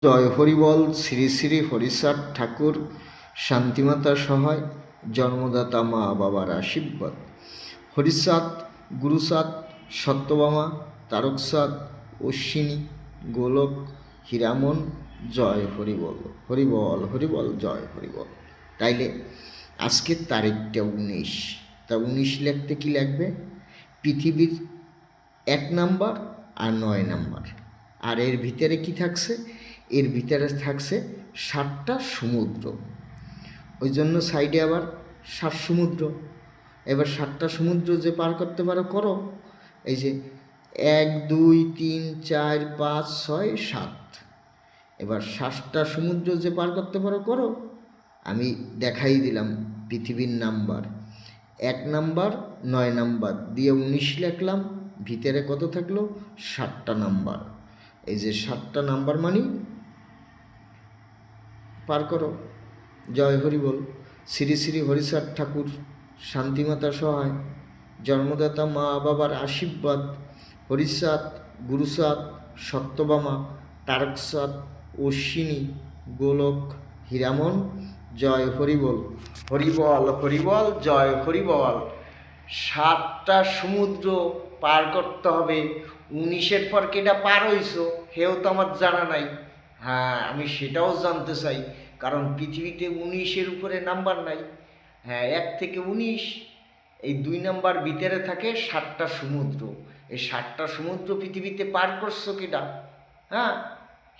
জয় হরিবল। শ্রী শ্রী হরিচাঁদ ঠাকুর শান্তিমাতা সহায়, জন্মদাতা মা বাবার আশীর্বাদ। হরিচাঁদ, গুরুচাঁদ, সত্যভামা, তারকচাঁদ, অশ্বিনী, গোলক, হীরামন, জয় হরিবল। হরিবল হরিবল, জয় হরিবল। তাইলে আজকের তারিখটা 19। তা 19 লিখতে কী লাগবে? পৃথিবীর 1 নাম্বার আর 9 নাম্বার। আর এর ভিতরে কি থাকছে? এর ভিতরে থাকছে 7টা সমুদ্র। ওই জন্য সাইডে আবার 7 সমুদ্র। এবার 7টা সমুদ্র যে পার করতে পারো করো। এই যে 1 2 3 4 5 6 7। এবার 7টা সমুদ্র যে পার করতে পারো করো। আমি দেখাই দিলাম পৃথিবীর নাম্বার। 1 নাম্বার 9 নাম্বার দিয়ে 19 লিখলাম। ভিতরে কত থাকলো? 7টা নাম্বার। এই যে 7টা নাম্বার মানি পার করো। জয় হরিবল। শ্রী শ্রী হরিচাঁদ ঠাকুর শান্তিমাতা সহায়, জন্মদাতা মা বাবার আশীর্বাদ। হরিচাঁদ, গুরুচাঁদ, সত্যভামা, তারকচাঁদ, অশ্বিনী, গোলক, হীরামন, জয় হরিবল। হরিবল হরিবল, জয় হরিবল। 7টা সমুদ্র পার করতে হবে। 19-এর পর কেটা পার হইছ হেও তো আমার জানা নাই। হ্যাঁ, আমি সেটাও জানতে চাই, কারণ পৃথিবীতে 19-এর উপরে নাম্বার নাই। হ্যাঁ, 1 থেকে 19, এই 2 নাম্বার ভিতরে থাকে 7টা সমুদ্র। এই 7টা সমুদ্র পৃথিবীতে পার করছো কেটা? হ্যাঁ,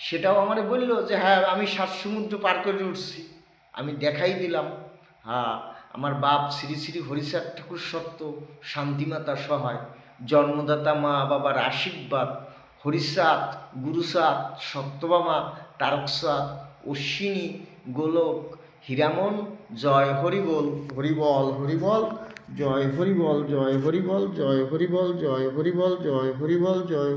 সেটাও আমারে বললো যে হ্যাঁ আমি 7 সমুদ্র পার করে উঠছি। আমি দেখাই দিলাম। হ্যাঁ, আমার বাপ শ্রী শ্রী হরিচাঁদ ঠাকুর সত্য, শান্তিমাতা সহায়, জন্মদাতা মা বাবার আশীর্বাদ। হরিচাঁদ, গুরুচাঁদ, সত্যভামা, তারকচাঁদ, অশ্বিনী, গোলক, হীরামন, জয় হরিবল। হরিবল হরিবল, জয় হরিবল। জয় হরিবল, জয় হরিবল, জয় হরিবল, জয় হরিবল, জয়